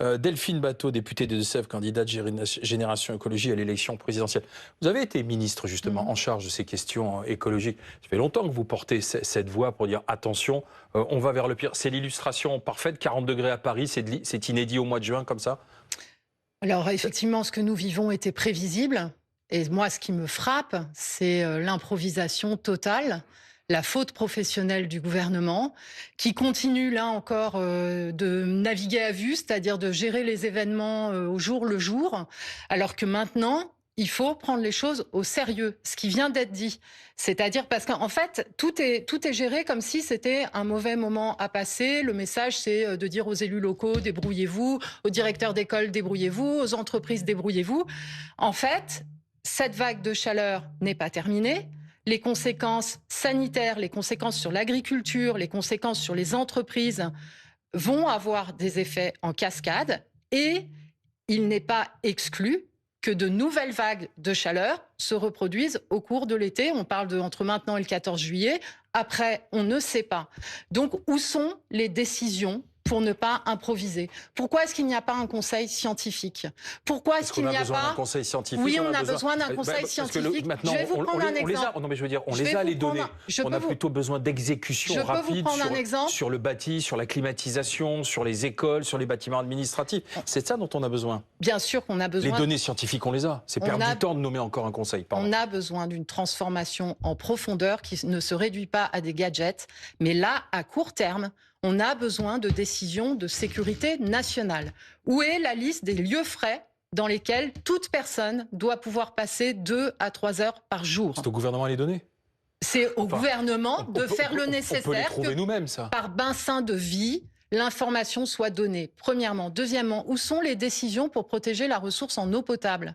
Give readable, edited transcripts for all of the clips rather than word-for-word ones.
Delphine Batho, députée des Deux-Sèvres, candidate Génération Écologie à l'élection présidentielle. Vous avez été ministre justement en charge de ces questions écologiques. Ça fait longtemps que vous portez cette voix pour dire attention, on va vers le pire. C'est l'illustration parfaite, 40 degrés à Paris, c'est inédit au mois de juin comme ça? Alors effectivement, ce que nous vivons était prévisible. Et moi, ce qui me frappe, c'est l'improvisation totale, la faute professionnelle du gouvernement, qui continue là encore de naviguer à vue, c'est-à-dire de gérer les événements au jour le jour, alors que maintenant, il faut prendre les choses au sérieux, ce qui vient d'être dit. C'est-à-dire parce qu'en fait, tout est géré comme si c'était un mauvais moment à passer. Le message, c'est de dire aux élus locaux, débrouillez-vous, aux directeurs d'école, débrouillez-vous, aux entreprises, débrouillez-vous. En fait, cette vague de chaleur n'est pas terminée. Les conséquences sanitaires, les conséquences sur l'agriculture, les conséquences sur les entreprises vont avoir des effets en cascade et il n'est pas exclu que de nouvelles vagues de chaleur se reproduisent au cours de l'été. On parle de entre maintenant et le 14 juillet. Après, on ne sait pas. Donc, où sont les décisions pour ne pas improviser? Pourquoi est-ce qu'il n'y a pas un conseil scientifique? Pourquoi est-ce qu'il n'y a pas un conseil scientifique? Oui, on a besoin d'un conseil scientifique. Maintenant, je vais vous prendre un exemple. Non, mais je veux dire, on les a les données. On a plutôt besoin d'exécution rapide sur le bâti, sur la climatisation, sur les écoles, sur les bâtiments administratifs. C'est ça dont on a besoin. Bien sûr qu'on a besoin. Les données scientifiques, on les a. C'est perdre du temps de nommer encore un conseil. On a besoin d'une transformation en profondeur qui ne se réduit pas à des gadgets. Mais là, à court terme, on a besoin de décisions de sécurité nationale. Où est la liste des lieux frais dans lesquels toute personne doit pouvoir passer 2 à 3 heures par jour? C'est au gouvernement à les donner. C'est au gouvernement de faire le nécessaire on peut les trouver nous-mêmes, ça. Par bassin de vie, l'information soit donnée. Premièrement. Deuxièmement, où sont les décisions pour protéger la ressource en eau potable?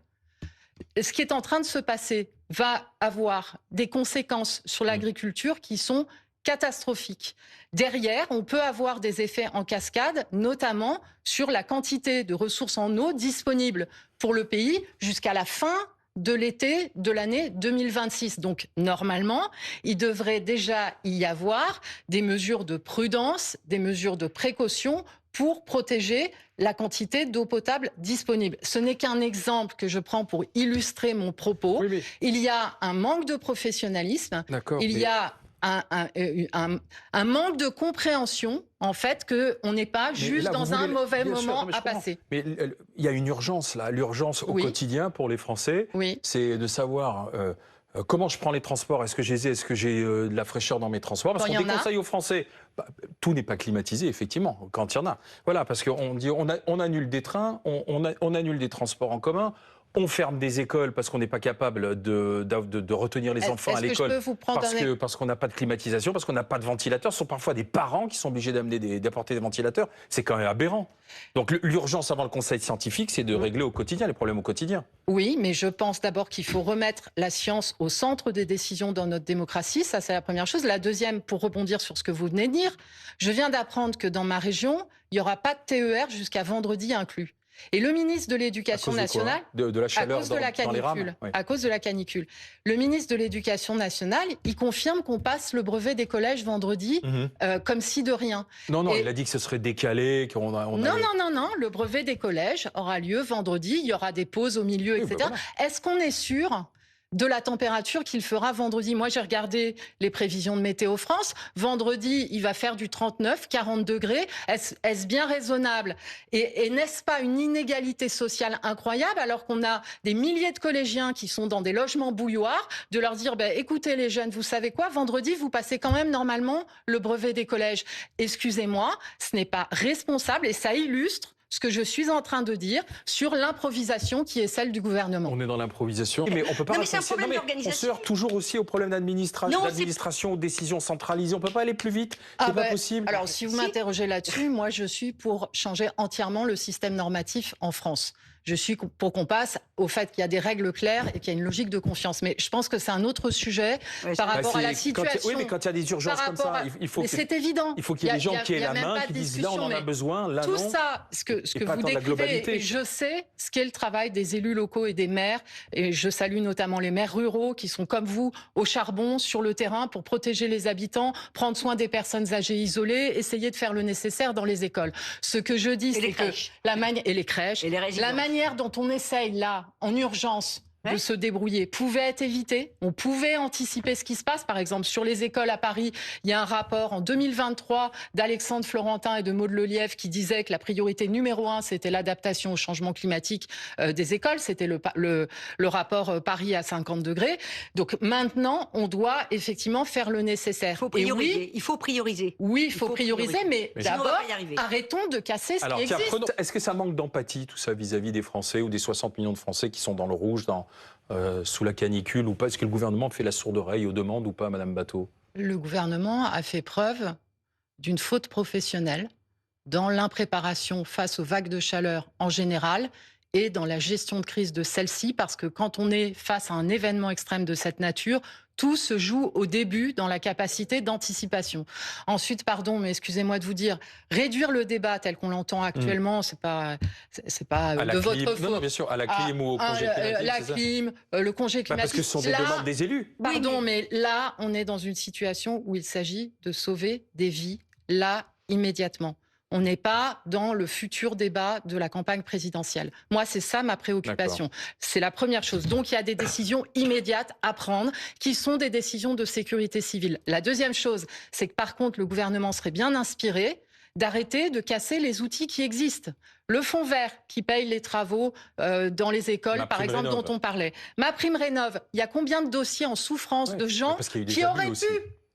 Ce qui est en train de se passer va avoir des conséquences sur l'agriculture qui sont catastrophiques. Derrière, on peut avoir des effets en cascade, notamment sur la quantité de ressources en eau disponibles pour le pays jusqu'à la fin de l'été de l'année 2026. Donc, normalement, il devrait déjà y avoir des mesures de prudence, des mesures de précaution pour protéger la quantité d'eau potable disponible. Ce n'est qu'un exemple que je prends pour illustrer mon propos. Oui, mais... Il y a un manque de professionnalisme. Il y a un manque de compréhension, en fait, qu'on n'est pas juste dans un mauvais moment à passer. Mais il y a une urgence, là. L'urgence au quotidien pour les Français, c'est de savoir comment je prends les transports. Est-ce que j'ai de la fraîcheur dans mes transports? Parce qu'on déconseille aux Français. Tout n'est pas climatisé, effectivement, quand il y en a. Voilà, parce qu'on dit on annule des trains, on annule des transports en commun. On ferme des écoles parce qu'on n'est pas capable de retenir les enfants à l'école parce qu'on n'a pas de climatisation, parce qu'on n'a pas de ventilateur. Ce sont parfois des parents qui sont obligés d'apporter des ventilateurs. C'est quand même aberrant. Donc l'urgence avant le conseil scientifique, c'est de régler au quotidien les problèmes au quotidien. Oui, mais je pense d'abord qu'il faut remettre la science au centre des décisions dans notre démocratie. Ça, c'est la première chose. La deuxième, pour rebondir sur ce que vous venez de dire, je viens d'apprendre que dans ma région, il n'y aura pas de TER jusqu'à vendredi inclus. Et le ministre de l'Éducation nationale, de la chaleur dans les rames, à cause de la canicule, le ministre de l'Éducation nationale, il confirme qu'on passe le brevet des collèges vendredi comme si de rien. Non, il a dit que ce serait décalé, Non, le brevet des collèges aura lieu vendredi, il y aura des pauses au milieu, etc. Voilà. Est-ce qu'on est sûr de la température qu'il fera vendredi? Moi, j'ai regardé les prévisions de Météo France. Vendredi, il va faire du 39, 40 degrés. Est-ce bien raisonnable? Et n'est-ce pas une inégalité sociale incroyable, alors qu'on a des milliers de collégiens qui sont dans des logements bouilloires, de leur dire, écoutez les jeunes, vous savez quoi? Vendredi, vous passez quand même normalement le brevet des collèges. Excusez-moi, ce n'est pas responsable et ça illustre ce que je suis en train de dire sur l'improvisation qui est celle du gouvernement. On est dans l'improvisation, mais on peut pas. On se heurte toujours aussi au problème d'administration, aux décisions centralisées. On peut pas aller plus vite. C'est pas possible. Alors, si vous m'interrogez là-dessus, moi, je suis pour changer entièrement le système normatif en France. Je suis pour qu'on passe au fait qu'il y a des règles claires et qu'il y a une logique de confiance. Mais je pense que c'est un autre sujet par rapport à la situation. Oui, mais quand il y a des urgences comme ça, il faut c'est évident. Il faut qu'il y ait des gens qui aient la main, qui disent là, on en a besoin, là, tout non. Tout ça, ce que vous décrivez, je sais ce qu'est le travail des élus locaux et des maires. Et je salue notamment les maires ruraux qui sont comme vous au charbon, sur le terrain, pour protéger les habitants, prendre soin des personnes âgées isolées, essayer de faire le nécessaire dans les écoles. Ce que je dis, c'est que les crèches, la manière dont on essaye là, en urgence, de se débrouiller, pouvait être évité. On pouvait anticiper ce qui se passe. Par exemple, sur les écoles à Paris, il y a un rapport en 2023 d'Alexandre Florentin et de Maud Lelièvre qui disait que la priorité numéro 1, c'était l'adaptation au changement climatique des écoles. C'était le rapport Paris à 50 degrés. Donc maintenant, on doit effectivement faire le nécessaire. Il faut prioriser. Il faut prioriser. Oui, il faut prioriser, mais d'abord, arrêtons de casser ce qui existe. Est-ce que ça manque d'empathie, tout ça, vis-à-vis des Français ou des 60 millions de Français qui sont dans le rouge, sous la canicule ou pas? Est-ce que le gouvernement fait la sourde oreille aux demandes ou pas, Madame Batho? Le gouvernement a fait preuve d'une faute professionnelle dans l'impréparation face aux vagues de chaleur en général et dans la gestion de crise de celle-ci, parce que quand on est face à un événement extrême de cette nature, tout se joue au début dans la capacité d'anticipation. Ensuite, pardon, mais excusez-moi de vous dire, réduire le débat tel qu'on l'entend actuellement, c'est pas de votre faute. Non, bien sûr, à la clim ou au congé climatique. La clim, le congé climatique. Parce que ce sont des demandes des élus. Pardon, mais là, on est dans une situation où il s'agit de sauver des vies, là, immédiatement. On n'est pas dans le futur débat de la campagne présidentielle. Moi, c'est ça ma préoccupation. C'est la première chose. Donc, il y a des décisions immédiates à prendre qui sont des décisions de sécurité civile. La deuxième chose, c'est que par contre, le gouvernement serait bien inspiré d'arrêter de casser les outils qui existent. Le fonds vert qui paye les travaux dans les écoles, par exemple, dont on parlait. MaPrimeRénov', il y a combien de dossiers en souffrance de gens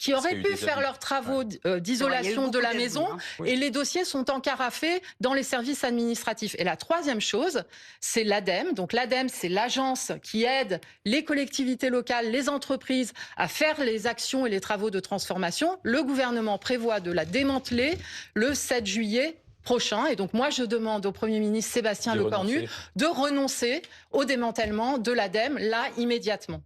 qui auraient pu faire leurs travaux d'isolation de la maison, et les dossiers sont encarafés dans les services administratifs. Et la troisième chose, c'est l'ADEME. Donc l'ADEME, c'est l'agence qui aide les collectivités locales, les entreprises à faire les actions et les travaux de transformation. Le gouvernement prévoit de la démanteler le 7 juillet prochain. Et donc moi, je demande au Premier ministre Sébastien Lecornu de renoncer au démantèlement de l'ADEME, là, immédiatement.